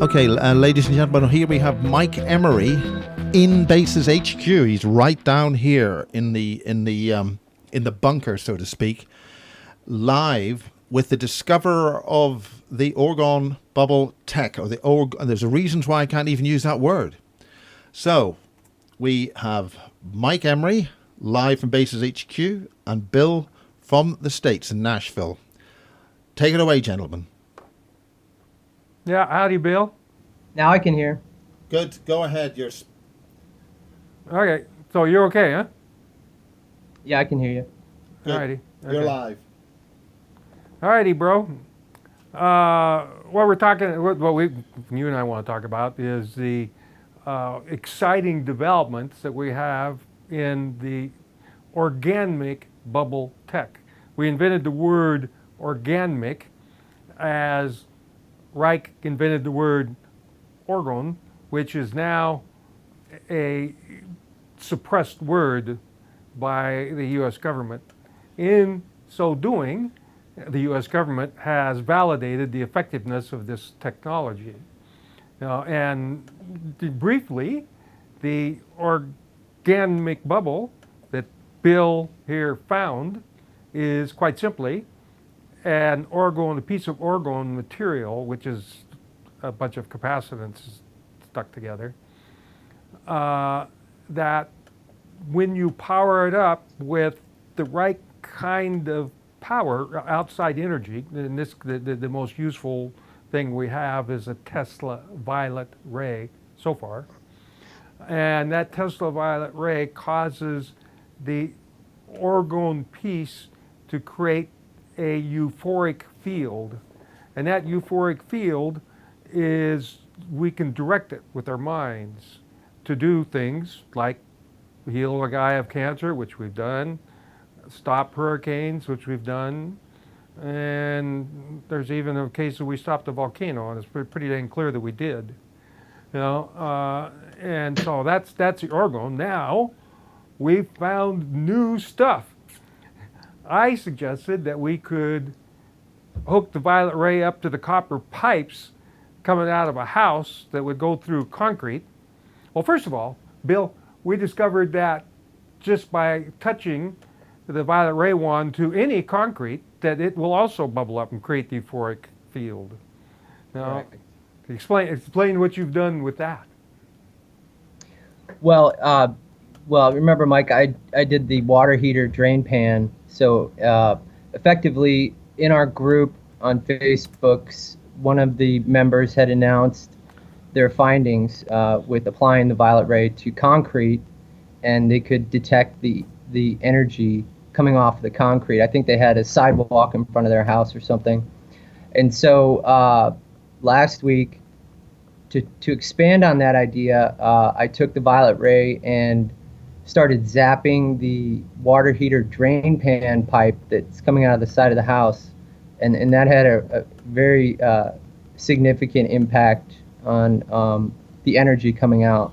Okay, ladies and gentlemen, here we have Mike Emery in Bases HQ. He's right down here in the bunker, so to speak, live with the discoverer of the Orgone bubble tech, or and there's a reason why I can't even use that word. So we have Mike Emery live from Bases HQ and Bill from the States in Nashville. Take it away, gentlemen. Yeah, howdy, Bill. Now I can hear. Good. Go ahead. Okay, so you're okay, huh? Yeah, I can hear you. Good. Alrighty. Okay. You're live. Alrighty, bro. What we're talking, you and I want to talk about is the exciting developments that we have in the organic bubble tech. We invented the word organic as Reich invented the word Orgone, which is now a suppressed word by the U.S. government. In so doing, the U.S. government has validated the effectiveness of this technology. And briefly, the organic bubble that Bill here found is quite simply a piece of orgone material, which is a bunch of capacitance stuck together, that when you power it up with the right kind of power, outside energy, and the most useful thing we have is a Tesla violet ray so far, and that Tesla violet ray causes the orgone piece to create a euphoric field, and that euphoric field is, we can direct it with our minds to do things like heal a guy of cancer, which we've done, stop hurricanes, which we've done, and there's even a case that we stopped a volcano, and it's pretty dang clear that we did. And so that's the orgone. Now we've found new stuff. I suggested that we could hook the violet ray up to the copper pipes coming out of a house that would go through concrete. Well, first of all, Bill, we discovered that just by touching the violet ray wand to any concrete, that it will also bubble up and create the euphoric field. Now, explain what you've done with that. Well, remember, Mike, I did the water heater drain pan. So effectively, in our group on Facebook, one of the members had announced their findings with applying the violet ray to concrete, and they could detect the energy coming off the concrete. I think they had a sidewalk in front of their house or something. And so last week, to expand on that idea, I took the violet ray and started zapping the water heater drain pan pipe that's coming out of the side of the house. And that had a very significant impact on the energy coming out.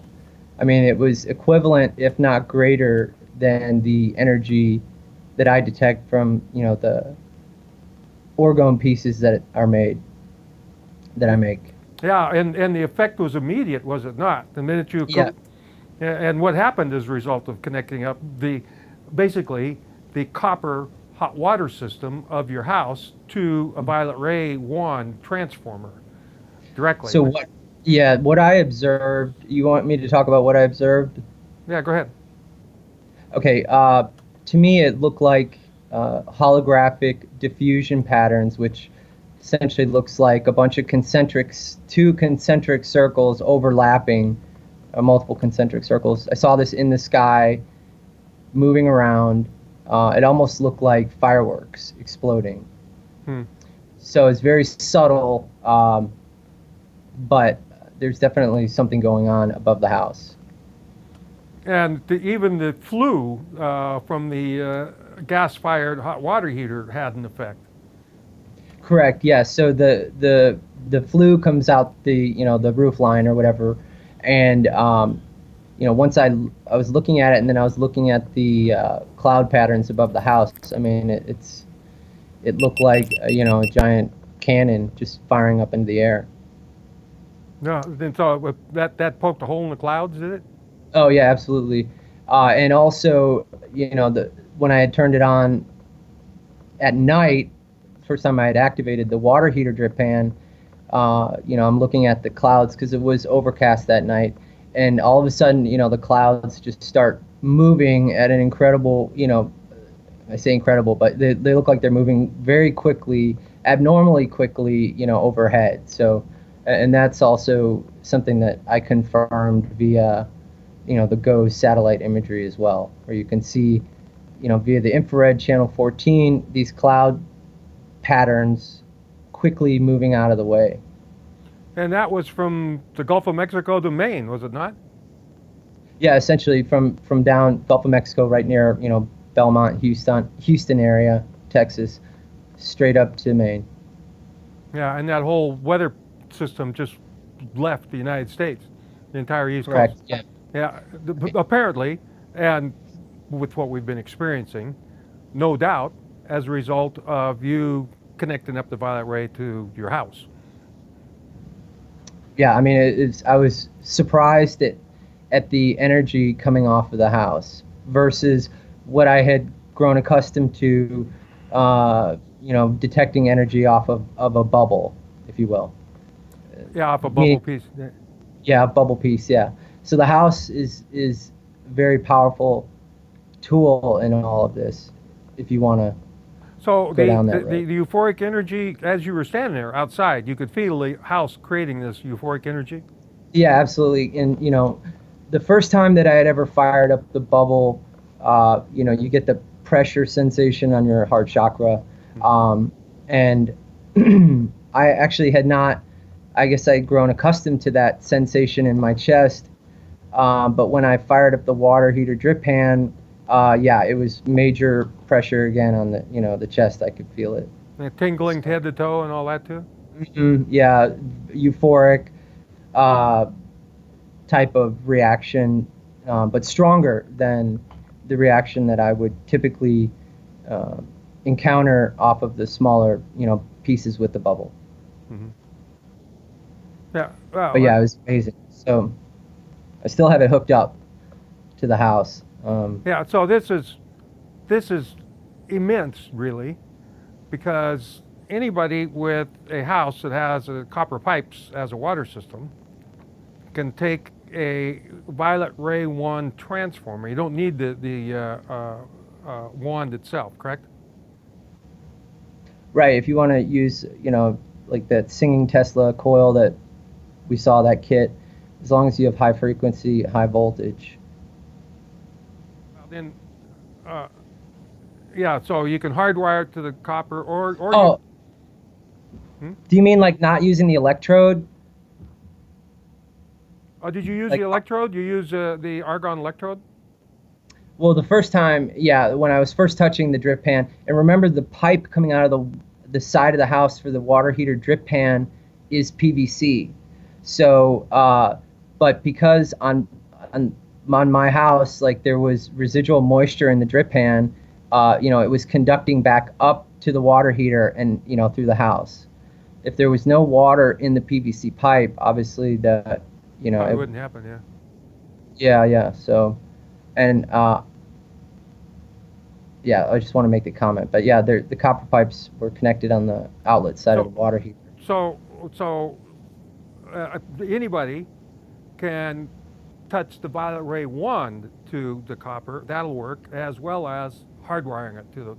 I mean, it was equivalent, if not greater, than the energy that I detect from, the orgone pieces that I make. Yeah, and the effect was immediate, was it not? The minute you and what happened as a result of connecting up basically the copper hot water system of your house to a violet ray wand transformer directly. So what I observed, you want me to talk about what I observed? Yeah, go ahead. Okay, to me it looked like holographic diffusion patterns, which essentially looks like a bunch of two concentric circles overlapping, multiple concentric circles. I saw this in the sky, moving around. It almost looked like fireworks exploding. So it's very subtle, but there's definitely something going on above the house. And even the flue from the gas-fired hot water heater had an effect. Correct. Yes. So the flue comes out the roof line or whatever, and once I was looking at it, and then I was looking at the cloud patterns above the house. I mean, it looked like a giant cannon just firing up into the air. No, then so that poked a hole in the clouds, did it? Oh yeah, absolutely. And also, when I had turned it on at night, first time I had activated the water heater drip pan, I'm looking at the clouds because it was overcast that night, and all of a sudden, the clouds just start moving at an incredible, I say incredible, but they look like they're moving very quickly, abnormally quickly, overhead. So, and that's also something that I confirmed via, the GOES satellite imagery as well, where you can see, via the infrared channel 14, these cloud patterns quickly moving out of the way. And that was from the Gulf of Mexico to Maine, was it not? Yeah, essentially from down Gulf of Mexico, right near Belmont, Houston area, Texas, straight up to Maine. Yeah, and that whole weather system just left the United States, the entire East Correct. Coast. Yeah. Yeah, apparently, and with what we've been experiencing, no doubt, as a result of you connecting up the violet ray to your house. Yeah, I mean, I was surprised at the energy coming off of the house versus what I had grown accustomed to, detecting energy off of a bubble, if you will. Yeah, off a bubble piece. Yeah, bubble piece. Yeah. So the house is a very powerful tool in all of this. If you want to So go down that the road. euphoric energy, as you were standing there outside, you could feel the house creating this euphoric energy. Yeah, absolutely. And the first time that I had ever fired up the bubble, you get the pressure sensation on your heart chakra, and I actually had not. I guess I'd grown accustomed to that sensation in my chest. But when I fired up the water heater drip pan, yeah, it was major pressure again on the chest. I could feel it. And tingling head to toe and all that too. Yeah, euphoric uh, type of reaction, but stronger than the reaction that I would typically uh, encounter off of the smaller, pieces with the bubble. Mm-hmm. Yeah. Well, But yeah, it was amazing. So I still have it hooked up to the house. yeah. So this is immense, really, because anybody with a house that has copper pipes as a water system can take a violet ray 1 transformer. You don't need the wand itself, correct? Right. If you want to use, like that singing Tesla coil that we saw, that kit, as long as you have high frequency, high voltage. Well, then, yeah. So you can hardwire it to the copper, or Oh, do you mean like not using the electrode? oh, did you use Like, the electrode? You use the argon electrode? well, the first time, yeah, when I was first touching the drip pan, and remember the pipe coming out of the side of the house for the water heater drip pan is PVC. So, but because on my house, like there was residual moisture in the drip pan, it was conducting back up to the water heater and through the house. If there was no water in the PVC pipe, obviously it wouldn't happen. Yeah. Yeah. So, and yeah, I just want to make the comment. But yeah, the copper pipes were connected on the outlet side of the water heater. So anybody can touch the violet ray wand to the copper. That'll work, as well as hardwiring it to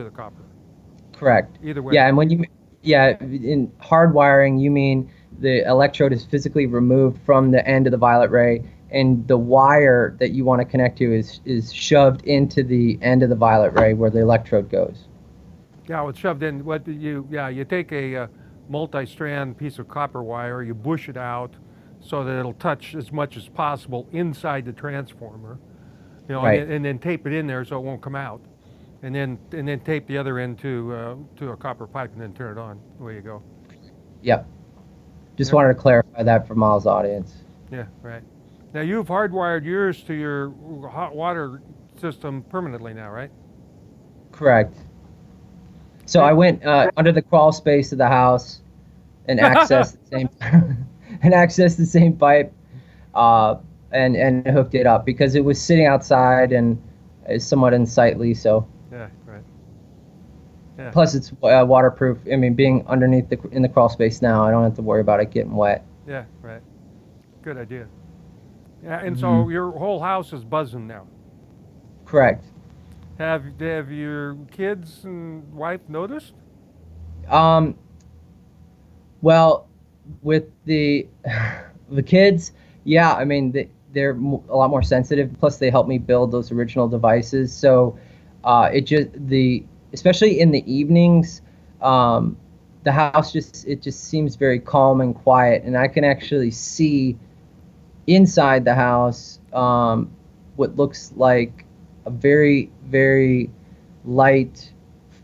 the copper. Correct. Either way. Yeah, and in hardwiring, you mean the electrode is physically removed from the end of the violet ray, and the wire that you want to connect to is shoved into the end of the violet ray where the electrode goes. Yeah, it's shoved in. You take a multi-strand piece of copper wire, you bush it out so that it'll touch as much as possible inside the transformer, Right. and then tape it in there so it won't come out, and then tape the other end to a copper pipe and then turn it on. Away you go. Yep. Just Yep. wanted to clarify that for Miles' audience. Yeah, right. Now you've hardwired yours to your hot water system permanently now, right? Correct. So I went under the crawl space of the house and accessed the same and accessed the same pipe, and hooked it up because it was sitting outside and is somewhat unsightly. So Yeah, right. Yeah. plus it's waterproof. I mean, being underneath in the crawl space now, I don't have to worry about it getting wet. Yeah, right. Good idea. Yeah, and so Mhm. your whole house is buzzing now. Correct. Have your kids and wife noticed? Um, well, with the the kids, yeah, I mean they're a lot more sensitive. Plus, they helped me build those original devices, so it just especially in the evenings, the house just seems very calm and quiet, and I can actually see inside the house what looks like a very, very light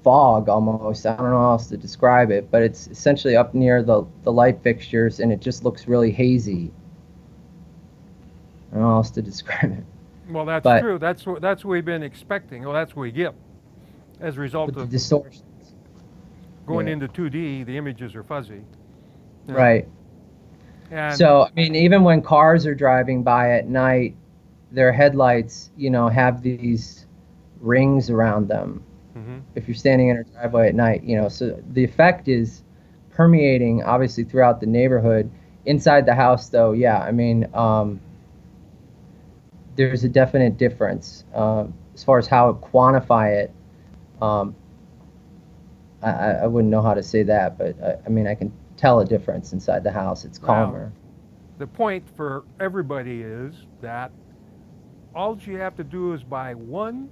fog almost. I don't know how else to describe it, but it's essentially up near the light fixtures, and it just looks really hazy. I don't know how else to describe it. Well, that's But true. That's what we've been expecting. Well, that's what we get as a result with the of distortions. going Yeah. into 2D. The images are fuzzy. You know, Right. And So, I mean, even when cars are driving by at night, their headlights, have these rings around them. mhm. If you're standing in a driveway at night, so the effect is permeating obviously throughout the neighborhood. Inside the house, though, yeah, I mean, there's a definite difference as far as how to quantify it. Um, I wouldn't know how to say that, but I mean, I can tell a difference inside the house. It's calmer. The point for everybody is that all you have to do is buy one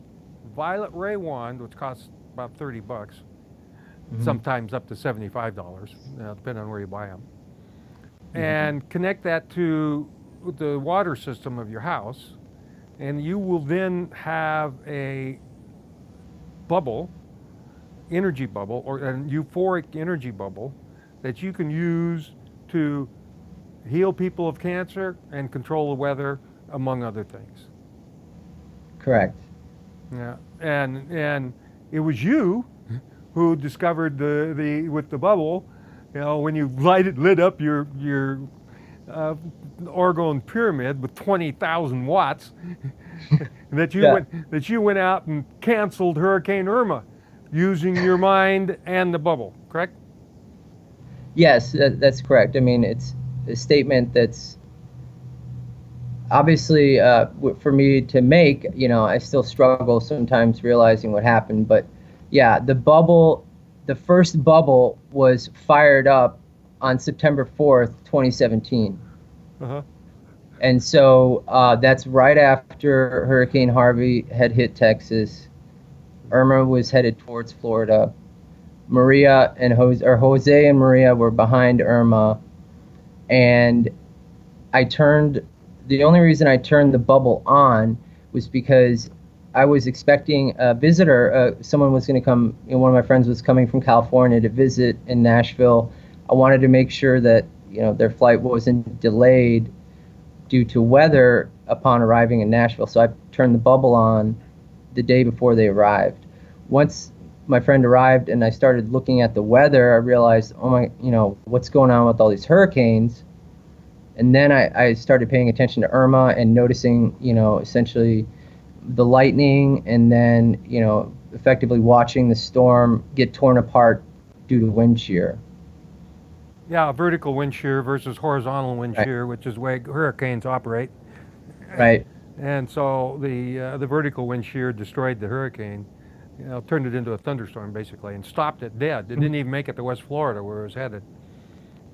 violet ray wand, which costs about $30, Mhm. sometimes up to $75, depending on where you buy them, and connect that to the water system of your house, and you will then have a bubble, energy bubble, or a euphoric energy bubble that you can use to heal people of cancer and control the weather, among other things. Correct. Yeah, and it was you who discovered the with the bubble, when you lit up your Orgone pyramid with 20,000 watts, Yeah. that you went out and canceled Hurricane Irma, using your mind and the bubble. Correct? Yes, that's correct. I mean, it's a statement that's obviously for me to make. I still struggle sometimes realizing what happened, but yeah, the first bubble was fired up on September 4th, 2017. Uh-huh. And so that's right after Hurricane Harvey had hit Texas. Irma was headed towards Florida. Maria and Jose and Maria were behind Irma. And the only reason I turned the bubble on was because I was expecting a visitor. Someone was going to come. One of my friends was coming from California to visit in Nashville. I wanted to make sure that their flight wasn't delayed due to weather upon arriving in Nashville. So I turned the bubble on the day before they arrived. Once my friend arrived and I started looking at the weather, I realized, oh my, what's going on with all these hurricanes? And then I started paying attention to Irma and noticing, essentially the lightning, and then, effectively watching the storm get torn apart due to wind shear. Yeah, vertical wind shear versus horizontal wind Right. shear, which is the way hurricanes operate. Right. And so the vertical wind shear destroyed the hurricane, turned it into a thunderstorm basically, and stopped it dead. It didn't even make it to West Florida where it was headed.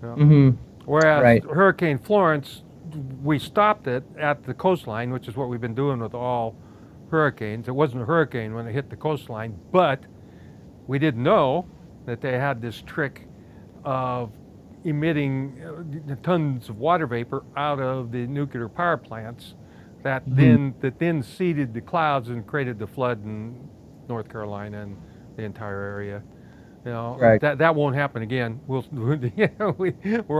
Mm-hmm. Whereas Right. Hurricane Florence, we stopped it at the coastline, which is what we've been doing with all hurricanes. It wasn't a hurricane when it hit the coastline, but we didn't know that they had this trick of emitting tons of water vapor out of the nuclear power plants that then seeded the clouds and created the flood in North Carolina and the entire area. Right. That won't happen again. We're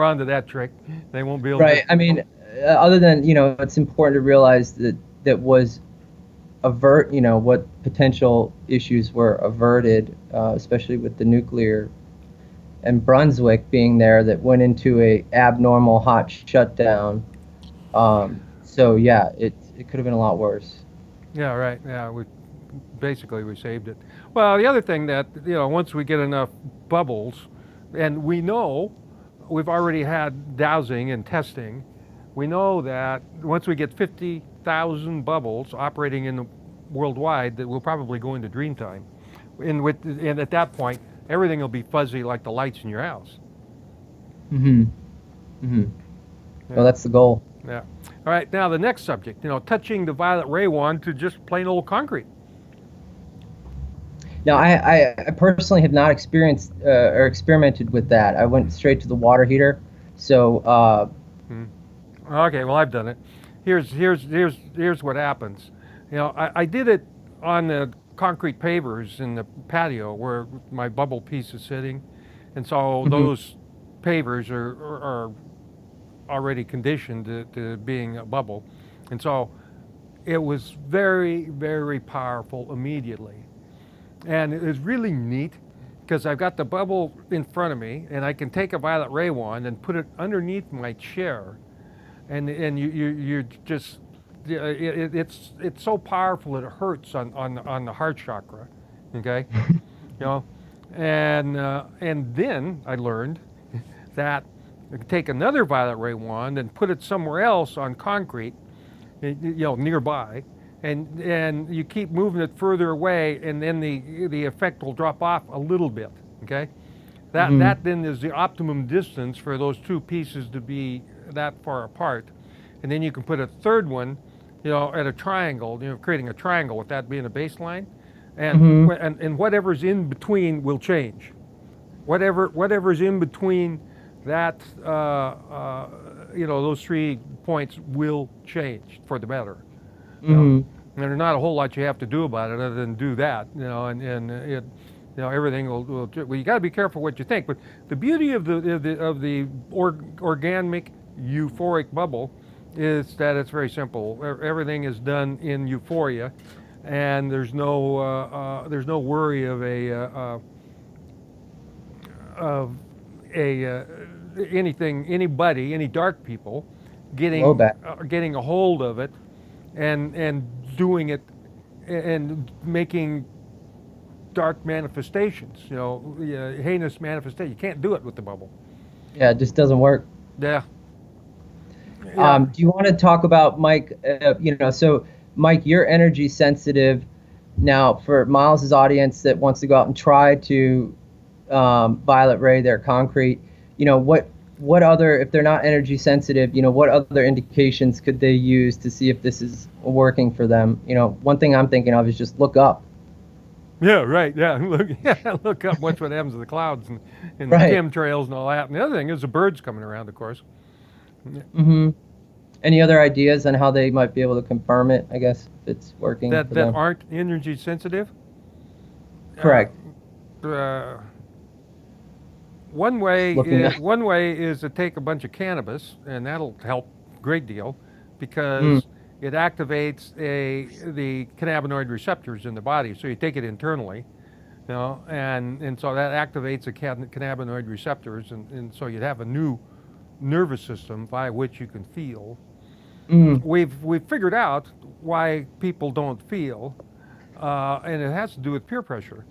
on to that trick. They won't be able Right. to. I mean, other than, it's important to realize that was what potential issues were averted, especially with the nuclear and Brunswick being there that went into a abnormal hot shutdown. So yeah, it could have been a lot worse. Yeah, right. Yeah, we saved it. Well, the other thing that, once we get enough bubbles, and we know we've already had dowsing and testing, we know that once we get 50,000 bubbles operating in the worldwide, that we'll probably go into dream time. And at that point, everything will be fuzzy like the lights in your house. Mm-hmm. Mm-hmm. Yeah. Well, that's the goal. Yeah. All right. Now the next subject, touching the violet ray wand to just plain old concrete. Now, I personally have not experienced or experimented with that. I went straight to the water heater. So. Okay. Well, I've done it. Here's what happens. I did it on the concrete pavers in the patio where my bubble piece is sitting, and so those pavers are already conditioned to being a bubble, and so it was very, very powerful immediately. And it was really neat because I've got the bubble in front of me, and I can take a violet ray wand and put it underneath my chair, and you just it's so powerful it hurts on the heart chakra, okay, and then I learned that I could take another violet ray wand and put it somewhere else on concrete, nearby, and you keep moving it further away, and then the effect will drop off a little bit. Okay, that then is the optimum distance for those two pieces to be that far apart, and then you can put a third one, at a triangle, creating a triangle with that being a baseline, and whatever's in between will change. Whatever's in between that, those 3 points will change for the better. And there's not a whole lot you have to do about it other than do that, everything will. Well, you got to be careful what you think. But the beauty of the organic euphoric bubble is that it's very simple. Everything is done in euphoria, and there's no worry of any dark people getting a hold of it and doing it and making dark manifestations, heinous manifestations. You can't do it with the bubble. Yeah, it just doesn't work. Yeah. Do you want to talk about, Mike, so Mike, you're energy sensitive. Now, for Miles's audience that wants to go out and try to violet ray their concrete, what other, if they're not energy sensitive, what other indications could they use to see if this is working for them? One thing I'm thinking of is just look up. Yeah, right. Yeah, look up. Watch what happens to the clouds and the chemtrails and all that. And the other thing is the birds coming around, of course. Mm-hmm. Any other ideas on how they might be able to confirm it? I guess if it's working that for them? Aren't energy sensitive. Correct. One way is to take a bunch of cannabis, and that'll help a great deal because it activates the cannabinoid receptors in the body. So you take it internally, and so that activates the cannabinoid receptors, and so you'd have a new nervous system by which you can feel. We've figured out why people don't feel, and it has to do with peer pressure.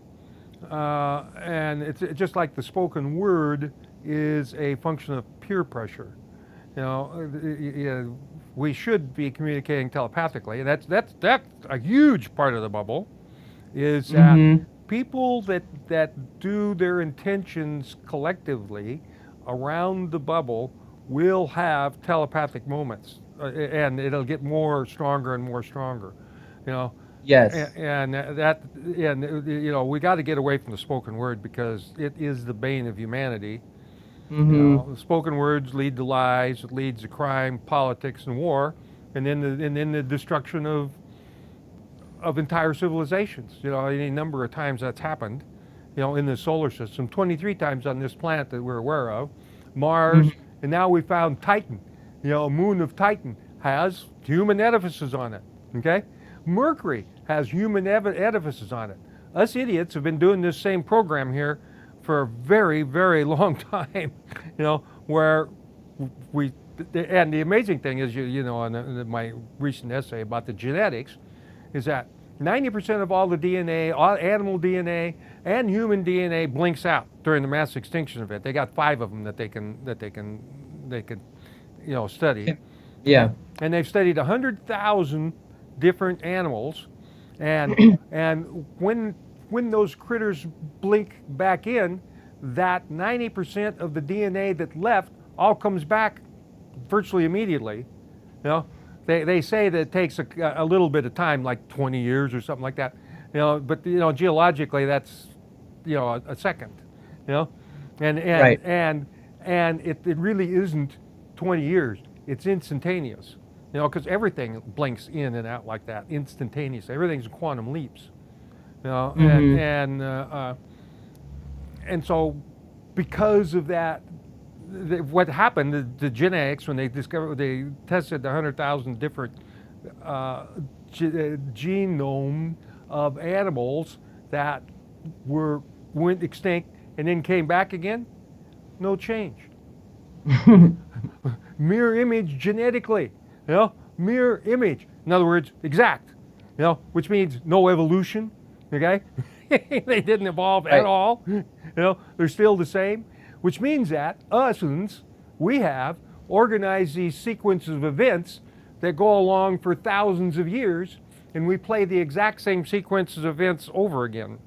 And it's just like the spoken word is a function of peer pressure. We should be communicating telepathically, and that's a huge part of the bubble. Is that people that do their intentions collectively around the bubble will have telepathic moments, and it'll get stronger and more stronger. Yes. And we got to get away from the spoken word because it is the bane of humanity. Spoken words lead to lies, it leads to crime, politics, and war, and then the destruction of entire civilizations. Any number of times that's happened, in the solar system. 23 times on this planet that we're aware of. Mars, and now we found Titan. A moon of Titan has human edifices on it. Okay. Mercury has human edifices on it. Us idiots have been doing this same program here for a very, very long time, where and the amazing thing is, in my recent essay about the genetics, is that 90% of all the DNA, all animal DNA and human DNA blinks out during the mass extinction event. They got 5 of them that they can study. Yeah. And they've studied 100,000 different animals, and when those critters blink back in, that 90% of the DNA that left all comes back virtually immediately. They say that it takes a little bit of time, like 20 years or something like that. But geologically that's a second. Right. And it really isn't 20 years. It's instantaneous. Because everything blinks in and out like that instantaneously. Everything's quantum leaps. And so because of that, what happened, the genetics, when they tested the 100,000 different genome of animals that went extinct and then came back again, no change. Mirror image genetically, mirror image. In other words, exact, which means no evolution, okay? They didn't evolve at all, they're still the same. Which means that we have organized these sequences of events that go along for thousands of years, and we play the exact same sequences of events over again,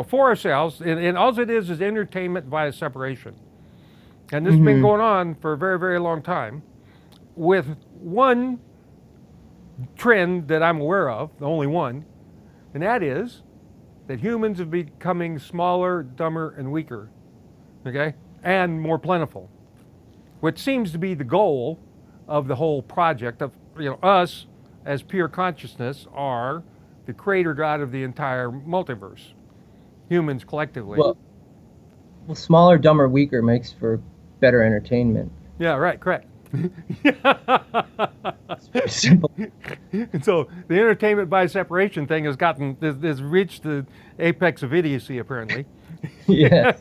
for ourselves. And all it is entertainment via separation. And this has been going on for a very, very long time, with one trend that I'm aware of, the only one, and that is that humans are becoming smaller, dumber, and weaker. Okay, and more plentiful, which seems to be the goal of the whole project of us as pure consciousness are the creator god of the entire multiverse, humans collectively. Well, smaller, dumber, weaker makes for better entertainment. Yeah, right, correct. It's very simple. And so the entertainment by separation thing has reached the apex of idiocy, apparently. Yes.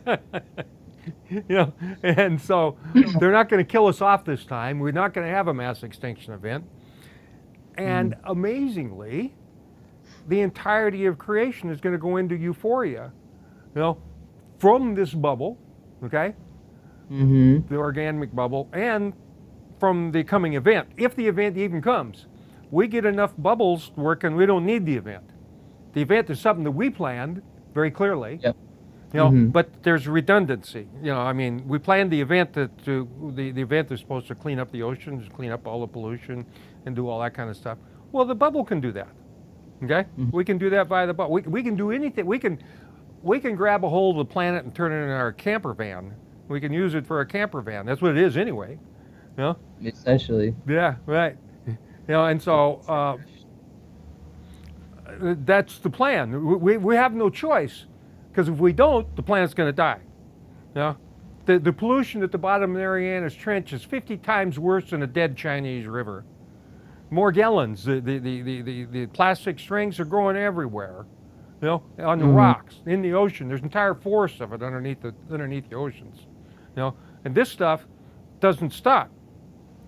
And so they're not going to kill us off this time. We're not going to have a mass extinction event. And amazingly, the entirety of creation is going to go into euphoria, from this bubble, okay? The organic bubble, and from the coming event. If the event even comes, we get enough bubbles working, we don't need the event. The event is something that we planned very clearly. Yep. But there's redundancy. We planned the event the event is supposed to clean up the oceans, clean up all the pollution, and do all that kind of stuff. Well, the bubble can do that. Okay, we can do that via the bubble. We can do anything. We can grab a hold of the planet and turn it into our camper van. We can use it for a camper van. That's what it is anyway. Essentially. Yeah, right. And so that's the plan. We have no choice. Because if we don't, the planet's going to die. The pollution at the bottom of Marianas Trench is 50 times worse than a dead Chinese river. Morgellons, the plastic strings are growing everywhere. On the rocks, in the ocean. There's entire forests of it underneath the oceans. And this stuff doesn't stop.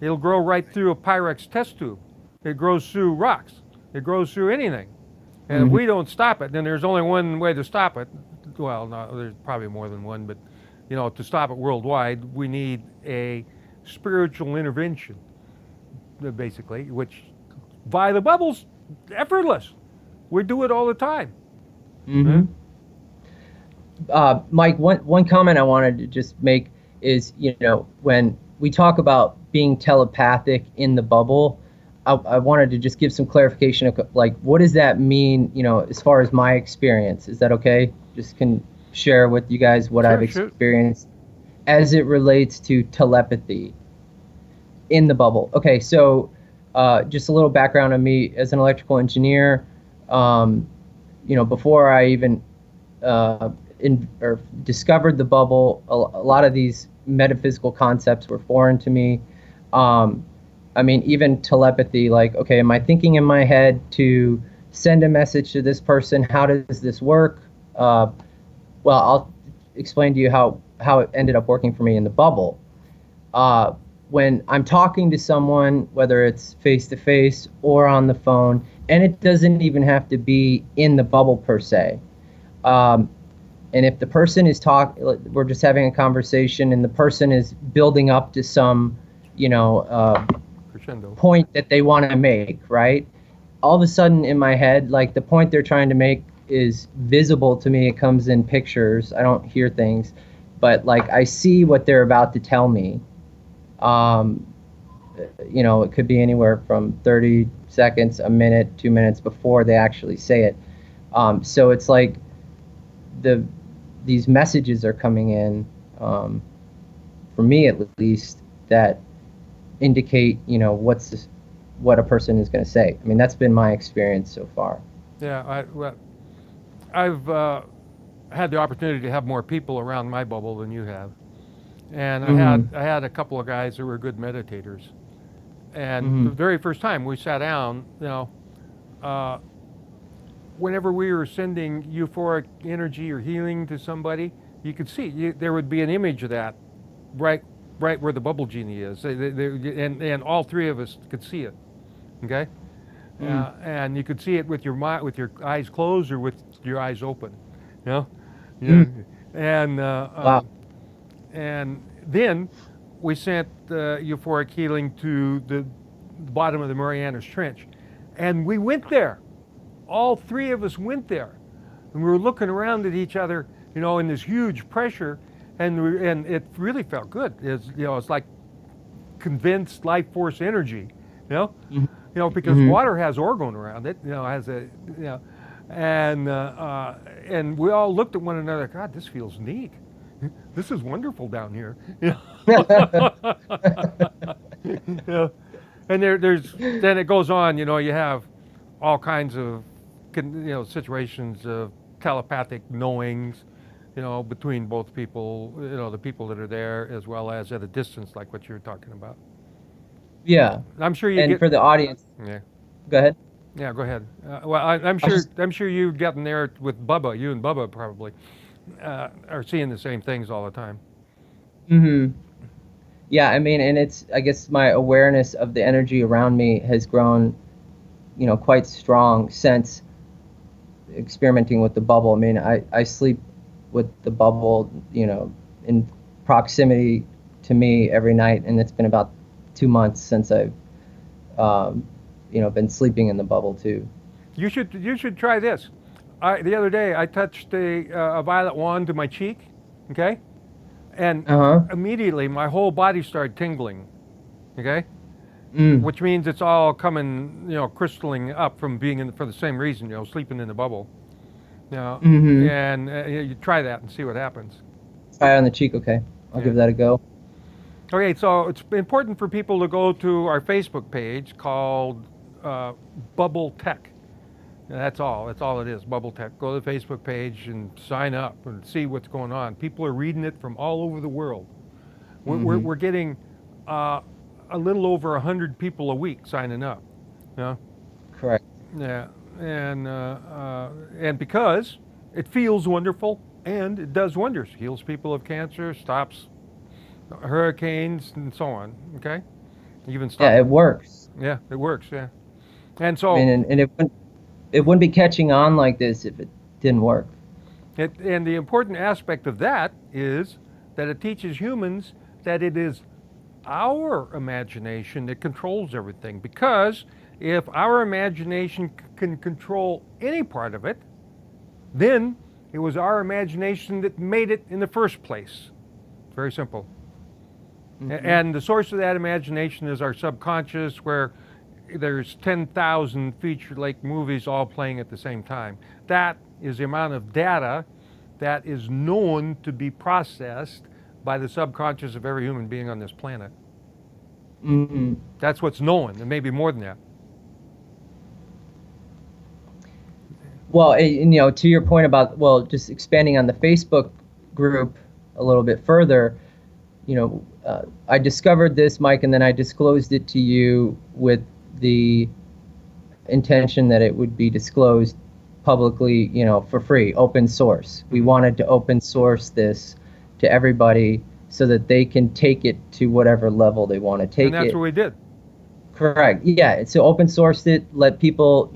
It'll grow right through a Pyrex test tube. It grows through rocks. It grows through anything. And if we don't stop it, then there's only one way to stop it. Well, no, there's probably more than one, but to stop it worldwide, we need a spiritual intervention, basically, which via the bubbles, effortless. We do it all the time. Mike, one comment I wanted to just make is, when we talk about being telepathic in the bubble, I wanted to just give some clarification of, like, what does that mean, as far as my experience? Is that okay? Just can share with you guys what I've experienced as it relates to telepathy in the bubble. Okay, so just a little background on me as an electrical engineer. Before I even discovered the bubble, a lot of these metaphysical concepts were foreign to me. Even telepathy, like, okay, am I thinking in my head to send a message to this person? How does this work? Well, I'll explain to you how it ended up working for me in the bubble. When I'm talking to someone, whether it's face to face or on the phone, and it doesn't even have to be in the bubble per se. And if the person is we're just having a conversation, and the person is building up to some, Crescendo. point that they want to make, right? All of a sudden in my head, like the point they're trying to make is visible to me. It comes in pictures. I don't hear things, but like I see what they're about to tell me. It could be anywhere from 30 seconds, a minute, 2 minutes before they actually say it. So it's like these messages are coming in, for me at least, that indicate, what a person is going to say. I mean, that's been my experience so far. Yeah, I've had the opportunity to have more people around my bubble than you have, and I had a couple of guys who were good meditators, and the very first time we sat down, whenever we were sending euphoric energy or healing to somebody, you could see there would be an image of that right where the bubble genie is, and all three of us could see it. Okay. And you could see it with your eyes closed or with your eyes open, and Wow. and then we sent euphoric healing to the bottom of the Marianas Trench, and we went there. All three of us went there, and we were looking around at each other, in this huge pressure, and it really felt good. It's like condensed life force energy, because water has orgone around it, and we all looked at one another. God, this feels neat. This is wonderful down here. And then it goes on. You have all kinds of situations of telepathic knowings, between both people, the people that are there as well as at a distance, like what you're talking about. Yeah. I'm sure you and get. for the audience, Yeah. go ahead. Yeah, go ahead. I'm sure you've gotten there with Bubba. You and Bubba probably are seeing the same things all the time. Yeah, I mean, and I guess my awareness of the energy around me has grown, quite strong since experimenting with the bubble. I mean, I sleep with the bubble, in proximity to me every night, and it's been about 2 months since I've, been sleeping in the bubble too. You should try this. The other day I touched a violet wand to my cheek, okay, and immediately my whole body started tingling, okay, which means it's all coming, crystalling up from being for the same reason, sleeping in the bubble. And you try that and see what happens. Try on the cheek, okay. I'll give that a go. Okay, so it's important for people to go to our Facebook page called Bubble Tech. That's all. That's all it is, Bubble Tech. Go to the Facebook page and sign up and see what's going on. People are reading it from all over the world. We're getting a little over 100 people a week signing up. Correct. Yeah, and because it feels wonderful and it does wonders. Heals people of cancer, stops hurricanes and so on. Okay, even stops. Yeah, it works. Yeah, it works. Yeah, and so and it wouldn't be catching on like this if it didn't work. And the important aspect of that is that it teaches humans that it is our imagination that controls everything. Because if our imagination can control any part of it, then it was our imagination that made it in the first place. Very simple. And the source of that imagination is our subconscious, where there's 10,000 feature-length movies all playing at the same time. That is the amount of data that is known to be processed by the subconscious of every human being on this planet. That's what's known, and maybe more than that. Well, to your point about, just expanding on the Facebook group a little bit further, I discovered this, Mike, and then I disclosed it to you with the intention that it would be disclosed publicly, for free, open source. We wanted to open source this to everybody so that they can take it to whatever level they want to take it. And that's what we did. Correct. Yeah. So open sourced it, let people,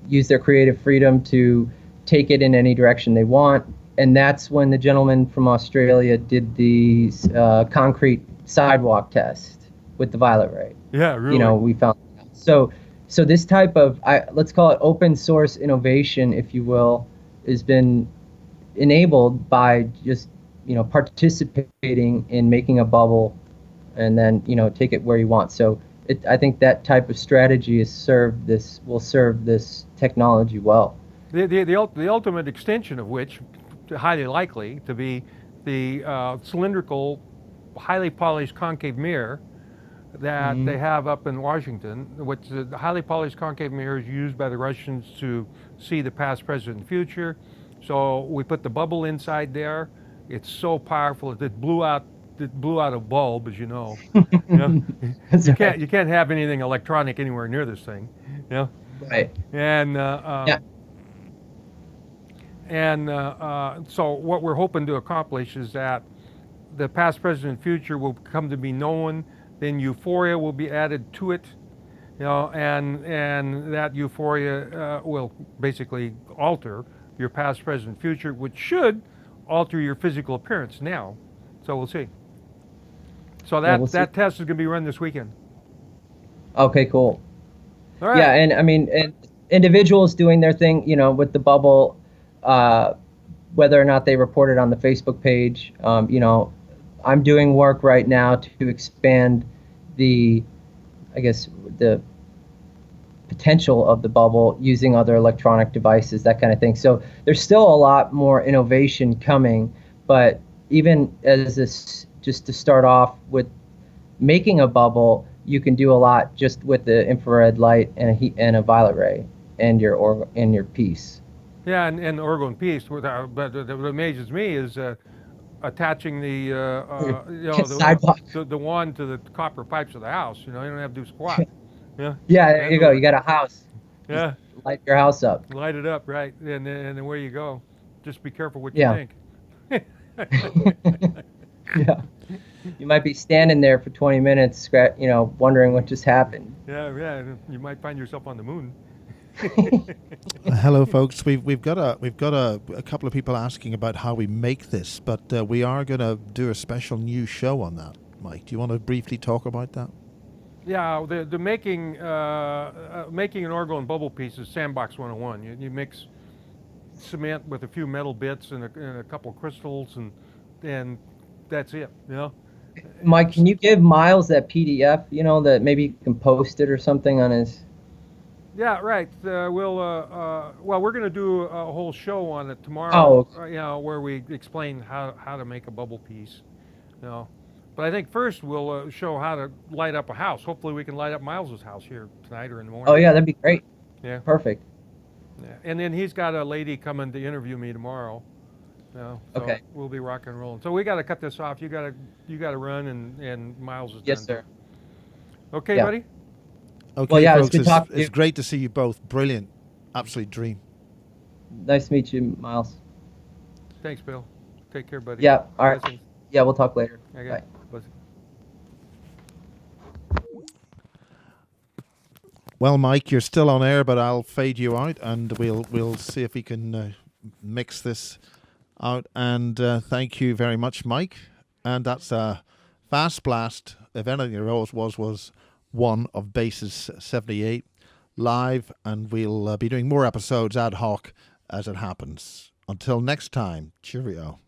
use their creative freedom to take it in any direction they want. And that's when the gentleman from Australia did the concrete sidewalk test with the violet ray. Yeah, really. We found so this type of let's call it open source innovation, if you will, has been enabled by just participating in making a bubble, and then take it where you want. So I think that type of strategy will serve this technology well. The ultimate extension of which, highly likely to be the cylindrical, highly polished concave mirror that they have up in Washington, which the highly polished concave mirror is used by the Russians to see the past, present, and future. So we put the bubble inside there. It's so powerful it blew out a bulb, as you know. You can't have anything electronic anywhere near this thing. Right. And so what we're hoping to accomplish is that the past, present, and future will come to be known. Then euphoria will be added to it, and that euphoria will basically alter your past, present, future, which should alter your physical appearance now. So we'll see. So that test is going to be run this weekend. Okay, cool. All right. Yeah, and I mean, individuals doing their thing, with the bubble, whether or not they report it on the Facebook page, I'm doing work right now to expand the potential of the bubble using other electronic devices, that kind of thing. So there's still a lot more innovation coming, but even as this, just to start off with making a bubble, you can do a lot just with the infrared light and a violet ray and your piece. Yeah, and Orgone piece. But what amazes me is attaching the sidewalk, the wand to the copper pipes of the house. You don't have to do squat. Yeah, there you go. You got a house. Yeah. Just light your house up. Light it up, right? And then away you go. Just be careful what you think. Yeah. You might be standing there for 20 minutes, wondering what just happened. Yeah. You might find yourself on the moon. Hello, folks. We've got a couple of people asking about how we make this, but we are going to do a special new show on that. Mike, do you want to briefly talk about that? Yeah, the making an Orgone bubble piece is Sandbox 101. You mix cement with a few metal bits and a couple crystals, and that's it. Mike, can you give Miles that PDF? That maybe you can post it or something on his. Yeah, right. We're going to do a whole show on it tomorrow. Oh. Where we explain how to make a bubble piece. But I think first we'll show how to light up a house. Hopefully we can light up Miles's house here tonight or in the morning. Oh yeah, that'd be great. Yeah. Perfect. Yeah. And then he's got a lady coming to interview me tomorrow. So okay. We'll be rock and rolling. So we got to cut this off. You got to run, and Miles is yes, done. sir. Okay, buddy. Okay, well, yeah, folks, it's great to see you both. Brilliant. Absolute dream. Nice to meet you, Miles. Thanks, Bill. Take care, buddy. Yeah, all right. Blessings. Yeah, we'll talk later. Okay. Bye. Blessings. Well, Mike, you're still on air, but I'll fade you out, and we'll see if we can mix this out. And thank you very much, Mike. And that's a fast blast. If anything there was one of Bases 78 live, and we'll be doing more episodes ad hoc as it happens. Until next time, cheerio.